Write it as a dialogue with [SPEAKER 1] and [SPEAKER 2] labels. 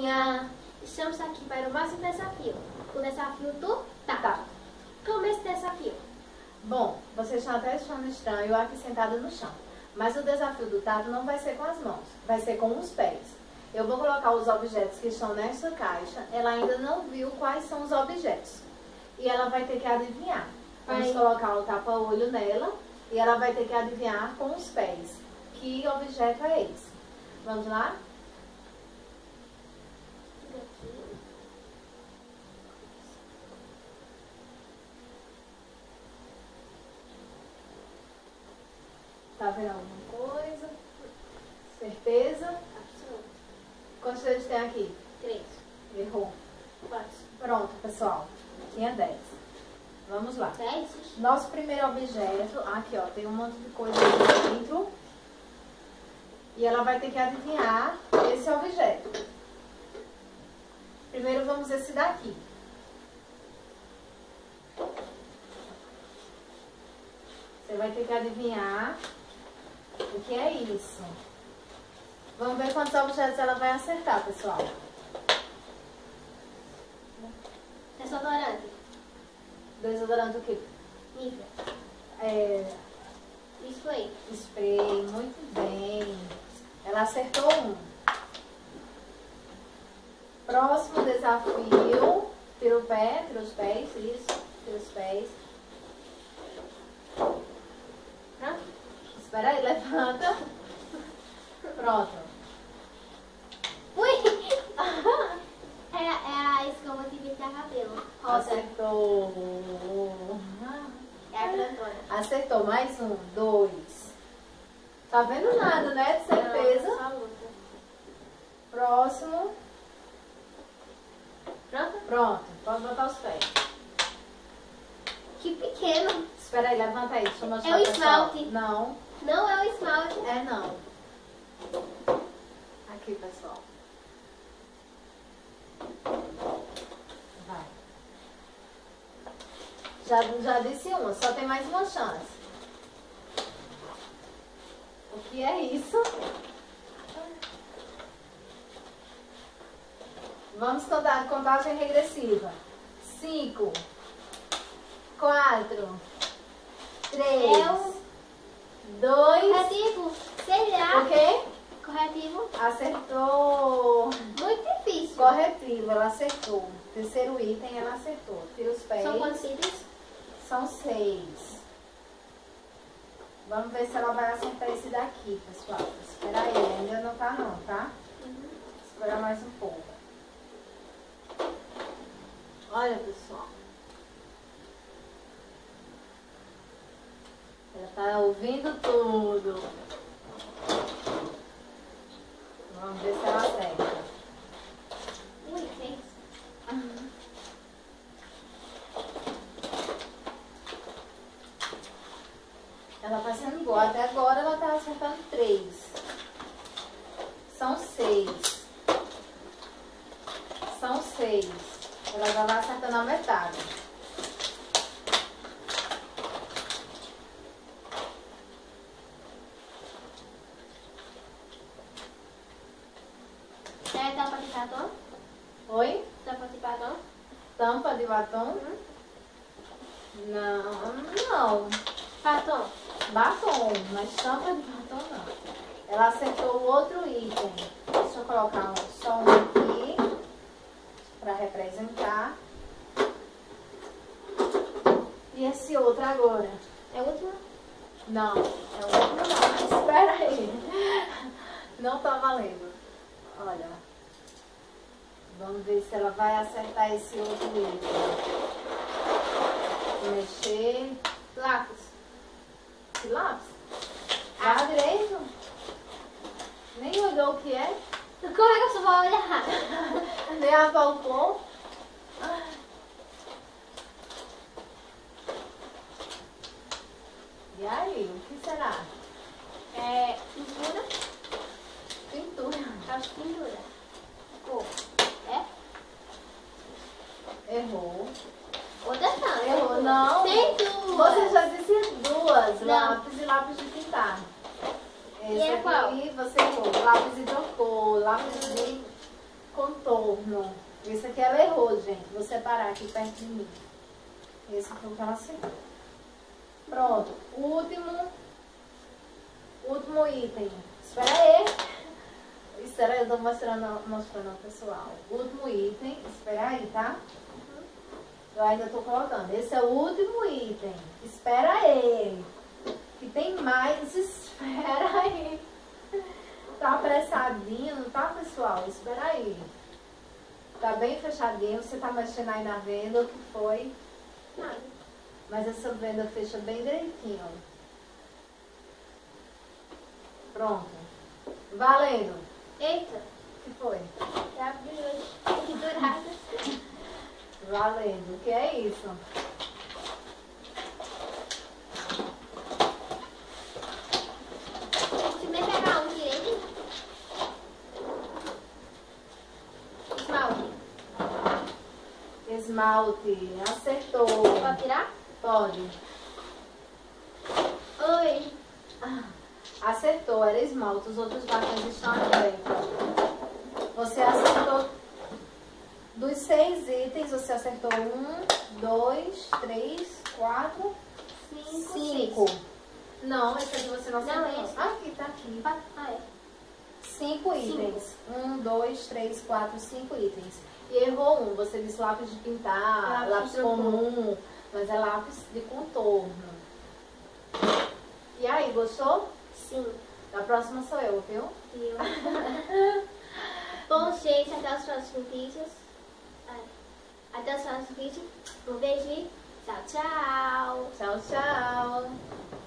[SPEAKER 1] galerinha! Estamos aqui para mais um desafio. O desafio do tato. Como é esse desafio?
[SPEAKER 2] Bom, vocês estão até achando estranho eu aqui sentada no chão. Mas o desafio do tato não vai ser com as mãos, vai ser com os pés. Eu vou colocar os objetos que estão nesta caixa. Ela ainda não viu quais são os objetos. E ela vai ter que adivinhar. Vamos colocar o tapa-olho nela e ela vai ter que adivinhar com os pés. Que objeto é esse? Vamos lá? Tá vendo alguma coisa? Certeza?
[SPEAKER 1] Absoluto.
[SPEAKER 2] Quantos dedos tem aqui?
[SPEAKER 1] 3.
[SPEAKER 2] Errou.
[SPEAKER 1] 4.
[SPEAKER 2] Pronto, pessoal. Tinha 10. Vamos lá.
[SPEAKER 1] 10?
[SPEAKER 2] Nosso primeiro objeto, aqui ó, tem um monte de coisa aqui dentro. E ela vai ter que adivinhar esse objeto. Primeiro vamos esse daqui. Você vai ter que adivinhar o que é isso. Vamos ver quantos objetos ela vai acertar, pessoal.
[SPEAKER 1] Desodorante.
[SPEAKER 2] Desodorante o quê?
[SPEAKER 1] Nivea. Spray.
[SPEAKER 2] Spray, muito bem. Ela acertou um. Próximo desafio. Tira o pé, tira os pés, isso. Tira os pés.
[SPEAKER 1] Pronto?
[SPEAKER 2] Espera aí, levanta. Pronto.
[SPEAKER 1] Ui! É a escova de pentear cabelo. Rosa.
[SPEAKER 2] Acertou.
[SPEAKER 1] É a grandona.
[SPEAKER 2] Acertou. Mais um, 2. Tá vendo nada, né? De certeza.
[SPEAKER 1] Não, só luta.
[SPEAKER 2] Próximo.
[SPEAKER 1] Pronto?
[SPEAKER 2] Pronto. Pode botar os pés.
[SPEAKER 1] Que pequeno.
[SPEAKER 2] Espera aí, levanta aí. Deixa eu mostrar
[SPEAKER 1] É o
[SPEAKER 2] pro pessoal.
[SPEAKER 1] esmalte.
[SPEAKER 2] Não.
[SPEAKER 1] Não é o esmalte.
[SPEAKER 2] É não. Aqui, pessoal. Vai. Já disse uma, só tem mais uma chance. O que é isso? Vamos contar, contagem regressiva. 5, 4, 3, 2.
[SPEAKER 1] Corretivo. Será?
[SPEAKER 2] O quê?
[SPEAKER 1] Corretivo.
[SPEAKER 2] Acertou.
[SPEAKER 1] Muito difícil.
[SPEAKER 2] Corretivo, ela acertou. Terceiro item, ela acertou. Tira os pés.
[SPEAKER 1] São quantos itens?
[SPEAKER 2] São 6. Vamos ver se ela vai acertar esse daqui, pessoal. Espera aí, ainda não tá não, tá? Esperar mais um pouco. Olha, pessoal. Ela tá ouvindo tudo. Vamos ver se ela acerta.
[SPEAKER 1] Ui, 6.
[SPEAKER 2] Ela tá sendo boa. Até agora ela tá acertando 3. São 6. São 6. Ela já vai acertando a metade.
[SPEAKER 1] É tampa de batom?
[SPEAKER 2] Oi?
[SPEAKER 1] Tampa de batom?
[SPEAKER 2] Tampa de batom? Não, não.
[SPEAKER 1] Batom.
[SPEAKER 2] Batom, mas tampa de batom não. Ela acertou o outro item. Deixa eu colocar só um aqui para representar. E esse outro agora?
[SPEAKER 1] É o último?
[SPEAKER 2] Não, é o outro não. Espera aí. Não tá valendo. Olha. Vamos ver se ela vai acertar esse outro item. Mexer.
[SPEAKER 1] Lápis.
[SPEAKER 2] Que lápis? Vai direito? Nem olhou o que é?
[SPEAKER 1] Como é que eu só vou olhar?
[SPEAKER 2] Nem apalpou? E aí, o que será?
[SPEAKER 1] É pintura.
[SPEAKER 2] Pintura.
[SPEAKER 1] Acho que pintura. Cor. É?
[SPEAKER 2] Errou.
[SPEAKER 1] Outra não.
[SPEAKER 2] Errou, não.
[SPEAKER 1] Tem duas.
[SPEAKER 2] Você já disse duas.
[SPEAKER 1] Não.
[SPEAKER 2] Lápis e lápis de pintar. Esse
[SPEAKER 1] é
[SPEAKER 2] aqui
[SPEAKER 1] qual?
[SPEAKER 2] você errou. Lápis hidrocor, lápis de contorno. contorno. Esse aqui ela errou, gente. Vou separar aqui perto de mim. Esse foi o que ela acertou. Pronto. Último item. Espera aí. Espera aí, eu tô mostrando ao pessoal. Último item. Espera aí, tá? Eu ainda tô colocando. Esse é o último item. Espera aí. Que tem mais. Espera aí. Tá apressadinho, não tá, pessoal? Espera aí. Tá bem fechadinho. Você tá mexendo aí na venda. O que foi?
[SPEAKER 1] Nada.
[SPEAKER 2] Mas essa venda fecha bem direitinho. Pronto. Valendo.
[SPEAKER 1] Eita,
[SPEAKER 2] O que foi?
[SPEAKER 1] já abriu hoje. Que dourada.
[SPEAKER 2] Valendo. O que é isso?
[SPEAKER 1] Se me pegar um direito. Esmalte.
[SPEAKER 2] Esmalte. Acertou.
[SPEAKER 1] Pode tirar?
[SPEAKER 2] Pode.
[SPEAKER 1] Oi.
[SPEAKER 2] Acertou. Era esmalte. Os outros batons estão aqui. Você acertou. Dos 6 itens, você acertou 1, 2, 3, 4, 5. Não, esse aqui você não acertou.
[SPEAKER 1] Não, esse.
[SPEAKER 2] Aqui, tá aqui.
[SPEAKER 1] Ah, é.
[SPEAKER 2] 5 itens. 1, 2, 3, 4, 5 itens. E errou um. Você disse lápis de pintar, lápis comum, mas é lápis de contorno. E aí, gostou?
[SPEAKER 1] Sim.
[SPEAKER 2] A próxima sou eu, viu?
[SPEAKER 1] Viu? Bom, gente, até os próximos vídeos. Até os próximos vídeos. Um beijo e tchau, tchau.
[SPEAKER 2] Tchau, tchau.